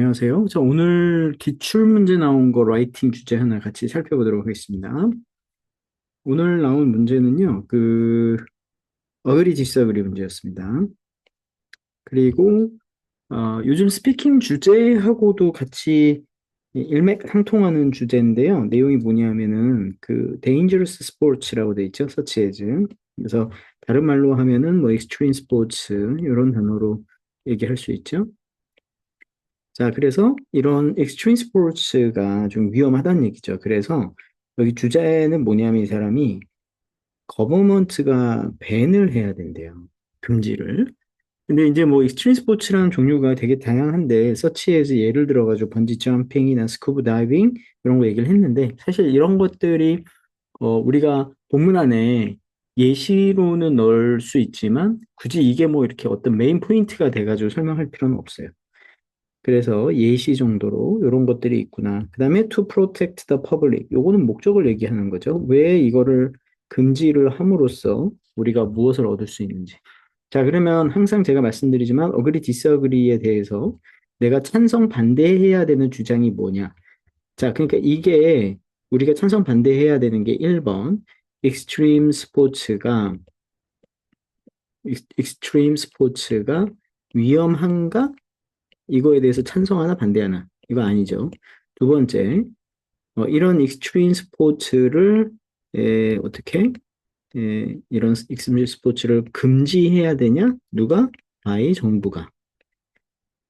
안녕하세요. 자, 오늘 기출문제 나온 거 라이팅 주제 하나 같이 살펴보도록 하겠습니다. 오늘 나온 문제는요, 어그리 디스어그리 문제였습니다. 그리고, 요즘 스피킹 주제하고도 같이 일맥상통하는 주제인데요. 내용이 뭐냐면은, dangerous sports라고 돼 있죠. such as. 그래서, 다른 말로 하면은, extreme sports, 이런 단어로 얘기할 수 있죠. 자, 그래서 이런 익스트림 스포츠가 좀 위험하다는 얘기죠. 그래서 여기 주제는 뭐냐면 이 사람이 거버먼트가 밴을 해야 된대요. 금지를. 근데 이제 뭐 익스트림 스포츠라는 종류가 되게 다양한데 서치에서 예를 들어가지고 번지 점핑이나 스쿠버 다이빙 이런 거 얘기를 했는데 사실 이런 것들이 우리가 본문 안에 예시로는 넣을 수 있지만 굳이 이게 뭐 이렇게 어떤 메인 포인트가 돼가지고 설명할 필요는 없어요. 그래서 예시 정도로 이런 것들이 있구나. 그 다음에 to protect the public. 요거는 목적을 얘기하는 거죠. 왜 이거를 금지를 함으로써 우리가 무엇을 얻을 수 있는지. 자, 그러면 항상 제가 말씀드리지만 agree, disagree에 대해서 내가 찬성 반대해야 되는 주장이 뭐냐. 자, 그러니까 이게 우리가 찬성 반대해야 되는 게 1번 extreme 스포츠가 extreme 스포츠가 위험한가? 이거에 대해서 찬성하나 반대하나? 이거 아니죠. 두 번째, 이런 익스트림 스포츠를 어떻게 이런 익스트림 스포츠를 금지해야 되냐? 누가? 아이 정부가.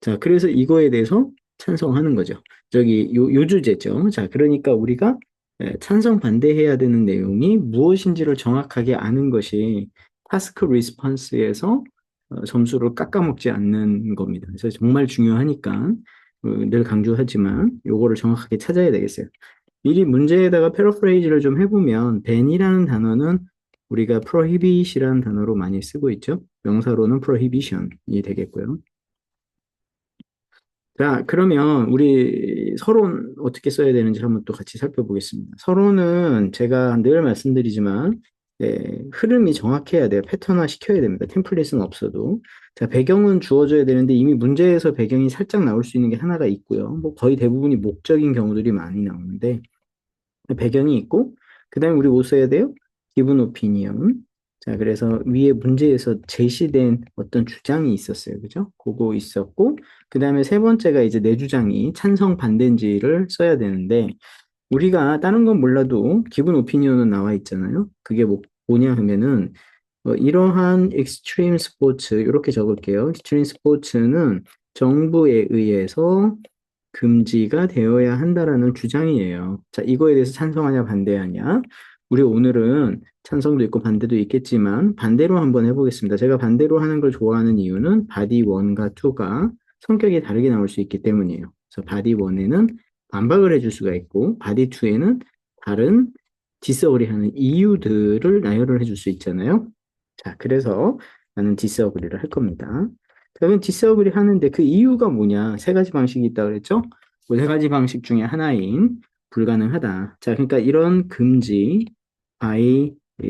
자, 그래서 이거에 대해서 찬성하는 거죠. 요 주제죠. 자, 그러니까 우리가 찬성 반대해야 되는 내용이 무엇인지를 정확하게 아는 것이 타스크 리스폰스에서 점수를 깎아먹지 않는 겁니다. 그래서 정말 중요하니까 늘 강조하지만 요거를 정확하게 찾아야 되겠어요. 미리 문제에다가 패러프레이즈를 좀 해보면 ban이라는 단어는 우리가 prohibit이라는 단어로 많이 쓰고 있죠. 명사로는 prohibition이 되겠고요. 자, 그러면 우리 서론 어떻게 써야 되는지 한번 또 같이 살펴보겠습니다. 서론은 제가 늘 말씀드리지만 흐름이 정확해야 돼요. 패턴화 시켜야 됩니다. 템플릿은 없어도. 자, 배경은 주어져야 되는데 이미 문제에서 배경이 살짝 나올 수 있는 게 하나가 있고요. 뭐 거의 대부분이 목적인 경우들이 많이 나오는데 배경이 있고 그다음에 우리 뭐 써야 돼요? 기본 오피니언. 자, 그래서 위에 문제에서 제시된 어떤 주장이 있었어요. 그죠? 그거 있었고 그다음에 세 번째가 이제 내 주장이 찬성 반대인지를 써야 되는데 우리가 다른 건 몰라도 기본 오피니언은 나와 있잖아요. 그게 뭐냐 하면은 이러한 익스트림 스포츠 이렇게 적을게요. 익스트림 스포츠는 정부에 의해서 금지가 되어야 한다라는 주장이에요. 자, 이거에 대해서 찬성하냐 반대하냐? 우리 오늘은 찬성도 있고 반대도 있겠지만 반대로 한번 해보겠습니다. 제가 반대로 하는 걸 좋아하는 이유는 바디 1과 2가 성격이 다르게 나올 수 있기 때문이에요. 그래서 바디 1에는 반박을 해줄 수가 있고 바디 2에는 다른 디스어그리하는 이유들을 나열을 해줄 수 있잖아요. 자, 그래서 나는 디스어그리를 할 겁니다. 그러면 디스어그리 하는데 그 이유가 뭐냐? 세 가지 방식이 있다 그랬죠? 그 세 가지 방식 중에 하나인 불가능하다. 자, 그러니까 이런 금지,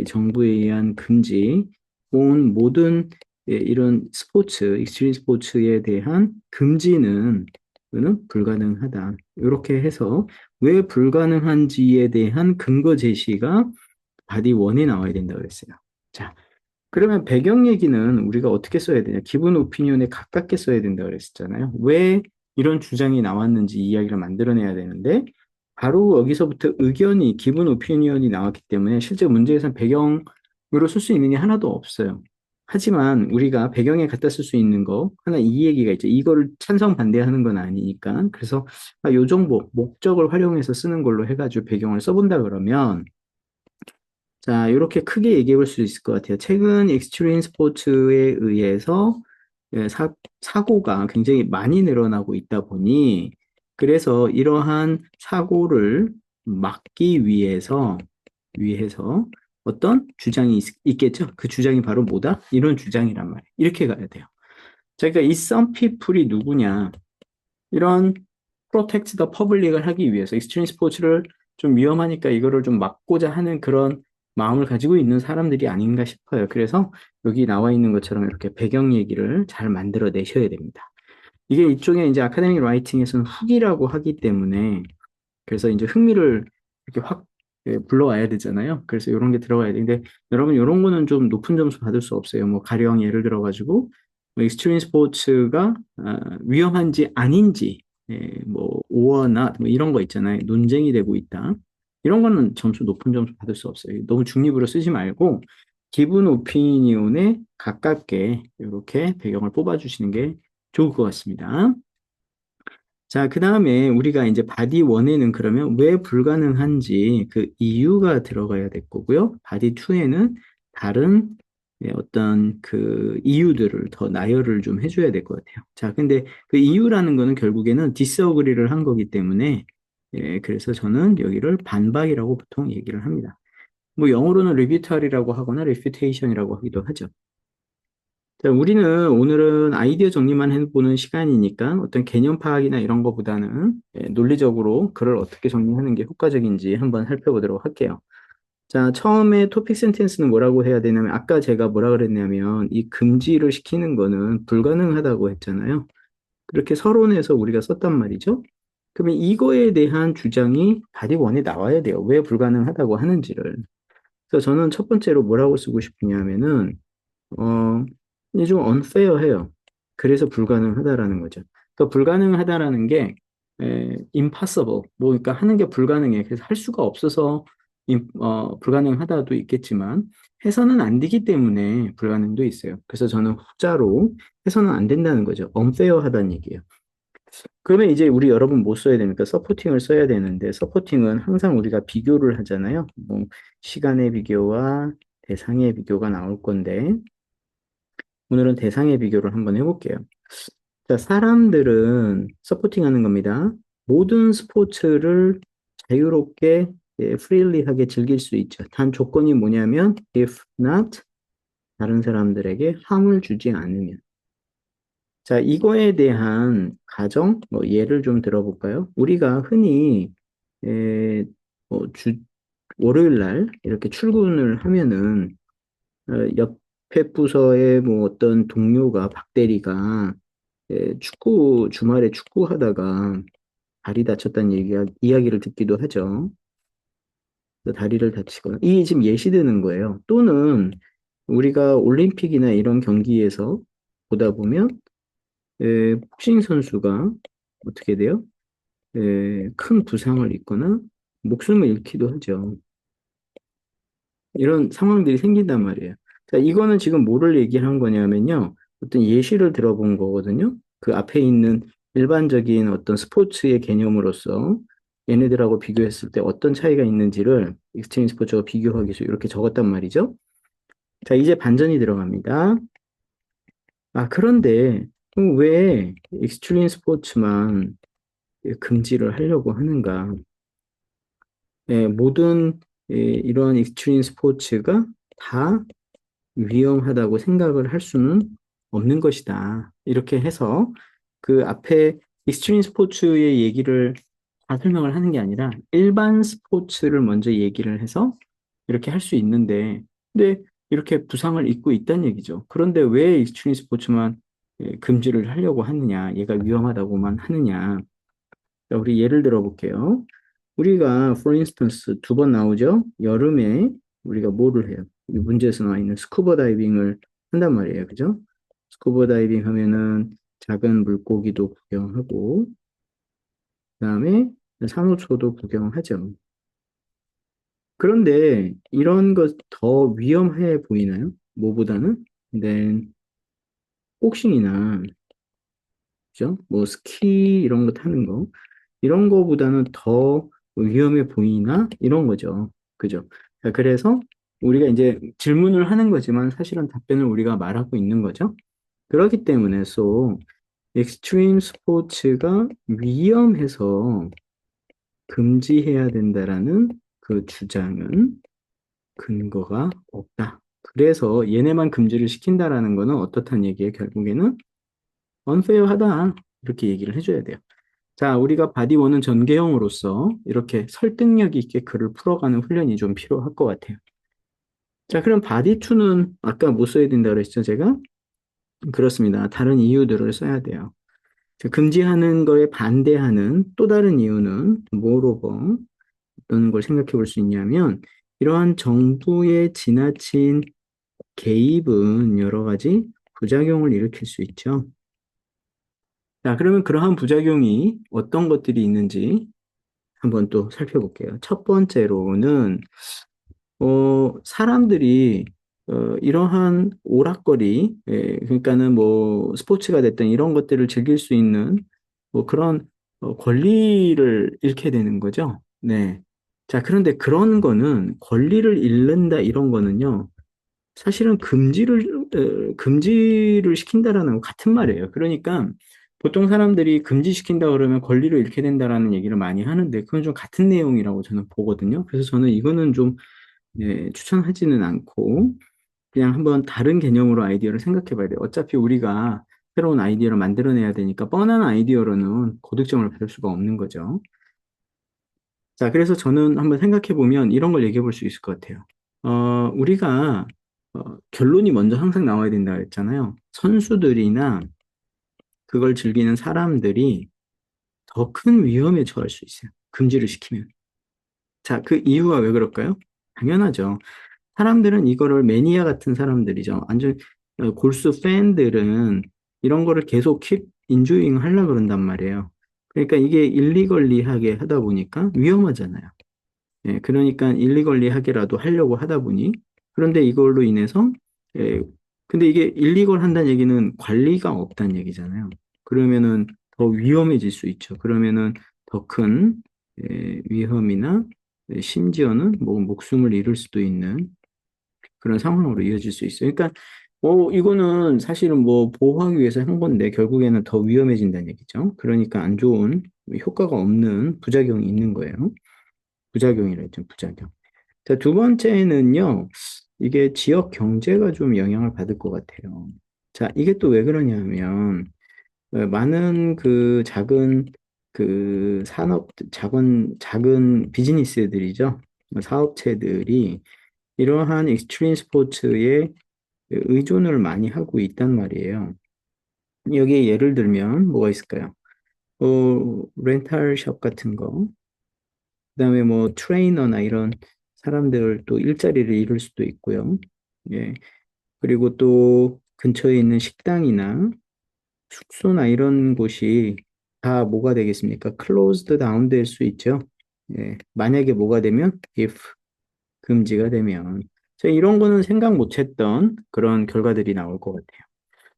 정부에 의한 금지, 온 모든 이런 스포츠, 익스트림 스포츠에 대한 금지는 는 불가능하다. 이렇게 해서 왜 불가능한지에 대한 근거 제시가 바디 1에 나와야 된다 그랬어요. 자, 그러면 배경 얘기는 우리가 어떻게 써야 되냐? 기본 오피니언에 가깝게 써야 된다 그랬었잖아요. 왜 이런 주장이 나왔는지 이야기를 만들어내야 되는데 바로 여기서부터 의견이 기본 오피니언이 나왔기 때문에 실제 문제에서는 배경으로 쓸 수 있는 게 하나도 없어요. 하지만 우리가 배경에 갖다 쓸 수 있는 거 하나 이 얘기가 있죠. 이거를 찬성 반대하는 건 아니니까. 그래서 요 정보 목적을 활용해서 쓰는 걸로 해가지고 배경을 써본다 그러면 자, 이렇게 크게 얘기해 볼 수 있을 것 같아요. 최근 익스트림 스포츠에 의해서 사고가 굉장히 많이 늘어나고 있다 보니, 그래서 이러한 사고를 막기 위해서 어떤 주장이 있겠죠? 그 주장이 바로 뭐다? 이런 주장이란 말이에요. 이렇게 가야 돼요. 자, 그러니까 이 some people이 누구냐? 이런 프로텍트 더 퍼블릭을 하기 위해서 익스트림 스포츠를 좀 위험하니까 이거를 좀 막고자 하는 그런 마음을 가지고 있는 사람들이 아닌가 싶어요. 그래서 여기 나와 있는 것처럼 이렇게 배경 얘기를 잘 만들어 내셔야 됩니다. 이게 이쪽에 이제 아카데믹 라이팅에서는 훅이라고 하기 때문에 그래서 이제 흥미를 이렇게 확 불러와야 되잖아요. 그래서 이런 게 들어가야 되는데 여러분 이런 거는 좀 높은 점수 받을 수 없어요. 뭐 가령 예를 들어 가지고 뭐 익스트림 스포츠가 위험한지 아닌지 뭐 or not 뭐 이런 거 있잖아요. 논쟁이 되고 있다. 이런 거는 점수 높은 점수 받을 수 없어요. 너무 중립으로 쓰지 말고 기분 오피니온에 가깝게 이렇게 배경을 뽑아주시는 게 좋을 것 같습니다. 자, 그 다음에 우리가 이제 바디 1에는 그러면 왜 불가능한지 그 이유가 들어가야 될 거고요. 바디 2에는 다른 어떤 그 이유들을 더 나열을 좀 해줘야 될 것 같아요. 자, 근데 그 이유라는 거는 결국에는 디스어그리를 한 거기 때문에 그래서 저는 여기를 반박이라고 보통 얘기를 합니다. 뭐 영어로는 리뷰탈이라고 하거나 레퓨테이션이라고 하기도 하죠. 자, 우리는 오늘은 아이디어 정리만 해보는 시간이니까 어떤 개념 파악이나 이런 거보다는 논리적으로 글을 어떻게 정리하는 게 효과적인지 한번 살펴보도록 할게요. 자, 처음에 토픽 센텐스는 뭐라고 해야 되냐면 아까 제가 뭐라 그랬냐면 이 금지를 시키는 거는 불가능하다고 했잖아요. 그렇게 서론에서 우리가 썼단 말이죠. 그러면 이거에 대한 주장이 바디 원에 나와야 돼요. 왜 불가능하다고 하는지를. 그래서 저는 첫 번째로 뭐라고 쓰고 싶으냐면은 어, 이게 좀 unfair해요. 그래서 불가능하다라는 거죠. 그러니까 불가능하다라는 게 impossible, 뭐 그러니까 하는 게 불가능해. 그래서 할 수가 없어서 불가능하다도 있겠지만 해서는 안 되기 때문에 불가능도 있어요. 그래서 저는 후자로 해서는 안 된다는 거죠. unfair하다는 얘기예요. 그러면 이제 우리 여러분 뭐 써야 됩니까? 서포팅을 써야 되는데 서포팅은 항상 우리가 비교를 하잖아요. 뭐 시간의 비교와 대상의 비교가 나올 건데 오늘은 대상의 비교를 한번 해볼게요. 자, 사람들은 서포팅하는 겁니다. 모든 스포츠를 자유롭게 프리리하게 즐길 수 있죠. 단 조건이 뭐냐면 if not 다른 사람들에게 함을 주지 않으면. 자, 이거에 대한 가정 뭐 예를 좀 들어볼까요? 우리가 흔히 에, 주 월요일 날 이렇게 출근을 하면은 옆에 부서의 뭐 어떤 동료가 박 대리가 주말에 축구하다가 다리 다쳤다는 이야기를 듣기도 하죠. 그래서 다리를 다치거나 이게 지금 예시되는 거예요. 또는 우리가 올림픽이나 이런 경기에서 보다 보면 복싱 선수가 어떻게 돼요? 큰 부상을 입거나 목숨을 잃기도 하죠. 이런 상황들이 생긴단 말이에요. 자, 이거는 지금 뭐를 얘기한 거냐면요. 어떤 예시를 들어본 거거든요. 그 앞에 있는 일반적인 어떤 스포츠의 개념으로서 얘네들하고 비교했을 때 어떤 차이가 있는지를 익스트림 스포츠와 비교하기 위해서 이렇게 적었단 말이죠. 자, 이제 반전이 들어갑니다. 아, 그런데 왜 익스트림 스포츠만 금지를 하려고 하는가? 모든 이런 익스트림 스포츠가 다 위험하다고 생각을 할 수는 없는 것이다. 이렇게 해서 그 앞에 익스트림 스포츠의 얘기를 다 설명을 하는 게 아니라 일반 스포츠를 먼저 얘기를 해서 이렇게 할 수 있는데, 근데 이렇게 부상을 입고 있다는 얘기죠. 그런데 왜 익스트림 스포츠만 금지를 하려고 하느냐, 얘가 위험하다고만 하느냐. 자, 우리 예를 들어 볼게요. 우리가 for instance 두 번 나오죠. 여름에 우리가 뭐를 해요? 이 문제에서 나와 있는 스쿠버 다이빙을 한단 말이에요. 그죠? 스쿠버 다이빙 하면은 작은 물고기도 구경하고 그다음에 산호초도 구경하죠. 그런데 이런 것 더 위험해 보이나요? 뭐보다는? 근데 복싱이나 그죠? 뭐 스키 이런 거 타는 거 이런 거보다는 더 위험해 보이나? 이런 거죠. 그죠? 자, 그래서 우리가 이제 질문을 하는 거지만 사실은 답변을 우리가 말하고 있는 거죠. 그렇기 때문에 익스트림 스포츠가 위험해서 금지해야 된다라는 그 주장은 근거가 없다. 그래서 얘네만 금지를 시킨다라는 거는 어떻다는 얘기예요? 결국에는 unfair하다. 이렇게 얘기를 해줘야 돼요. 자, 우리가 바디원은 전개형으로서 이렇게 설득력 있게 글을 풀어가는 훈련이 좀 필요할 것 같아요. 자, 그럼 바디2는 아까 뭐 써야 된다고 그랬죠, 제가? 그렇습니다. 다른 이유들을 써야 돼요. 금지하는 거에 반대하는 또 다른 이유는 moreover 어떤 걸 생각해 볼 수 있냐면 이러한 정부의 지나친 개입은 여러 가지 부작용을 일으킬 수 있죠. 자, 그러면 그러한 부작용이 어떤 것들이 있는지 한번 또 살펴볼게요. 첫 번째로는 사람들이 이러한 오락거리, 그러니까는 뭐 스포츠가 됐든 이런 것들을 즐길 수 있는 뭐 그런 권리를 잃게 되는 거죠. 네. 자, 그런데 그런 거는 권리를 잃는다 이런 거는요. 사실은 금지를 시킨다라는 거 같은 말이에요. 그러니까 보통 사람들이 금지시킨다 그러면 권리를 잃게 된다라는 얘기를 많이 하는데 그건 좀 같은 내용이라고 저는 보거든요. 그래서 저는 이거는 좀 추천하지는 않고 그냥 한번 다른 개념으로 아이디어를 생각해 봐야 돼요. 어차피 우리가 새로운 아이디어를 만들어내야 되니까 뻔한 아이디어로는 고득점을 받을 수가 없는 거죠. 자, 그래서 저는 한번 생각해 보면 이런 걸 얘기해 볼 수 있을 것 같아요. 우리가 결론이 먼저 항상 나와야 된다 그랬잖아요. 선수들이나 그걸 즐기는 사람들이 더 큰 위험에 처할 수 있어요. 금지를 시키면. 자, 그 이유가 왜 그럴까요? 당연하죠. 사람들은 이거를 매니아 같은 사람들이죠. 완전 골수 팬들은 이런 거를 계속 킵 인조잉 하려고 그런단 말이에요. 그러니까 이게 일리걸리하게 하다 보니까 위험하잖아요. 예, 그러니까 일리걸리하게라도 하려고 하다 보니 그런데 이걸로 인해서 예, 근데 이게 일리걸 한다는 얘기는 관리가 없다는 얘기잖아요. 그러면은 더 위험해질 수 있죠. 그러면은 더 큰 위험이나 심지어는 뭐 목숨을 잃을 수도 있는 그런 상황으로 이어질 수 있어요. 그러니까 이거는 사실은 뭐 보호하기 위해서 한 건데 결국에는 더 위험해진다는 얘기죠. 그러니까 안 좋은 효과가 없는 부작용이 있는 거예요. 부작용이라 했죠, 부작용. 자, 두 번째는요, 이게 지역 경제가 좀 영향을 받을 것 같아요. 자, 이게 또 왜 그러냐면, 많은 그 작은 작은 비즈니스들이죠. 사업체들이 이러한 익스트림 스포츠에 의존을 많이 하고 있단 말이에요. 여기에 예를 들면 뭐가 있을까요? 렌탈샵 같은 거, 그다음에 뭐 트레이너나 이런 사람들 또 일자리를 잃을 수도 있고요. 예. 그리고 또 근처에 있는 식당이나 숙소나 이런 곳이 다 뭐가 되겠습니까? closed down 될 수 있죠. 예. 만약에 뭐가 되면 if 금지가 되면 자, 이런 거는 생각 못 했던 그런 결과들이 나올 것 같아요.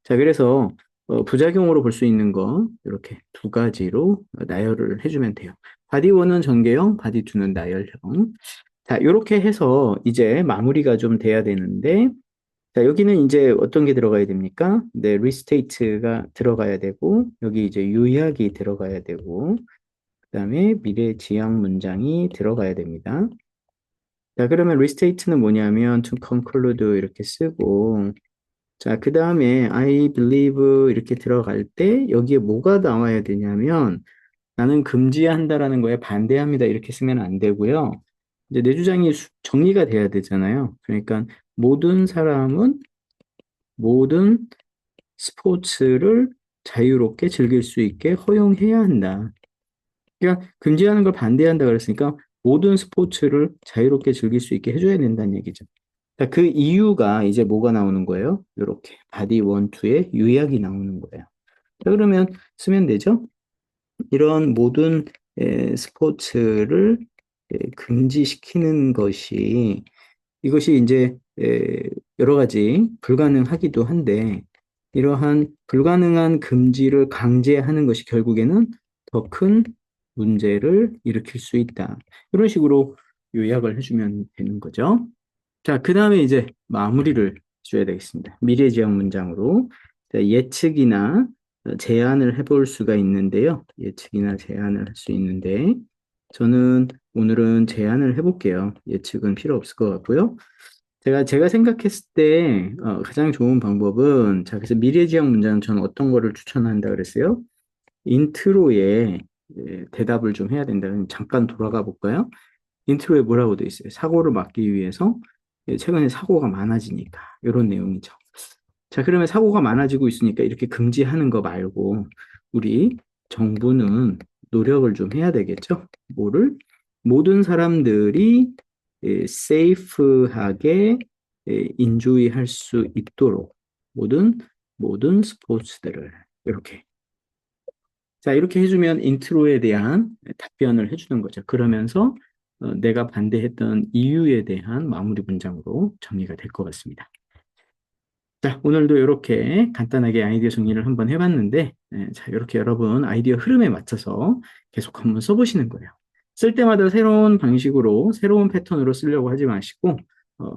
자, 그래서 부작용으로 볼 수 있는 거 이렇게 두 가지로 나열을 해주면 돼요. 바디 1은 전개형, 바디 2는 나열형. 자, 이렇게 해서 이제 마무리가 좀 돼야 되는데, 자, 여기는 이제 어떤 게 들어가야 됩니까? 네, 리스테이트가 들어가야 되고, 여기 이제 요약이 들어가야 되고, 그다음에 미래 지향 문장이 들어가야 됩니다. 자, 그러면 리스테이트는 뭐냐면 to conclude 이렇게 쓰고, 자, 그 다음에 I believe 이렇게 들어갈 때 여기에 뭐가 나와야 되냐면 나는 금지한다라는 거에 반대합니다. 이렇게 쓰면 안 되고요. 이제 내 주장이 정리가 돼야 되잖아요. 그러니까 모든 사람은 모든 스포츠를 자유롭게 즐길 수 있게 허용해야 한다. 그러니까 금지하는 걸 반대한다 그랬으니까 모든 스포츠를 자유롭게 즐길 수 있게 해줘야 된다는 얘기죠. 자, 그 이유가 이제 뭐가 나오는 거예요? 이렇게 바디 원투의 요약이 나오는 거예요. 자, 그러면 쓰면 되죠? 이런 모든 스포츠를 금지시키는 것이 이것이 이제 여러 가지 불가능하기도 한데 이러한 불가능한 금지를 강제하는 것이 결국에는 더 큰 문제를 일으킬 수 있다. 이런 식으로 요약을 해주면 되는 거죠. 자, 그 다음에 이제 마무리를 줘야 되겠습니다. 미래지향 문장으로 자, 예측이나 제안을 해볼 수가 있는데요. 예측이나 제안을 할 수 있는데 저는 오늘은 제안을 해볼게요. 예측은 필요 없을 것 같고요. 제가 생각했을 때 가장 좋은 방법은 자, 그래서 미래지향 문장은 저는 어떤 거를 추천한다 그랬어요? 인트로에 대답을 좀 해야 된다는 잠깐 돌아가 볼까요? 인트로에 뭐라고 돼 있어요? 사고를 막기 위해서 최근에 사고가 많아지니까 이런 내용이죠. 자, 그러면 사고가 많아지고 있으니까 이렇게 금지하는 거 말고 우리 정부는 노력을 좀 해야 되겠죠? 뭐를? 모든 사람들이 세이프하게 인조이할 수 있도록 모든 스포츠들을 이렇게 자, 이렇게 해주면 인트로에 대한 답변을 해주는 거죠. 그러면서 내가 반대했던 이유에 대한 마무리 문장으로 정리가 될 것 같습니다. 자, 오늘도 이렇게 간단하게 아이디어 정리를 한번 해봤는데, 자, 이렇게 여러분 아이디어 흐름에 맞춰서 계속 한번 써보시는 거예요. 쓸 때마다 새로운 방식으로, 새로운 패턴으로 쓰려고 하지 마시고,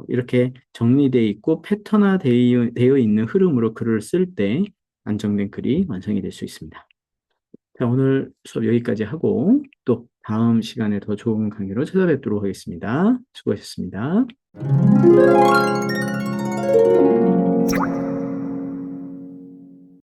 이렇게 정리되어 있고 패턴화되어 있는 흐름으로 글을 쓸 때 안정된 글이 완성이 될 수 있습니다. 자, 오늘 수업 여기까지 하고 또 다음 시간에 더 좋은 강의로 찾아뵙도록 하겠습니다. 수고하셨습니다.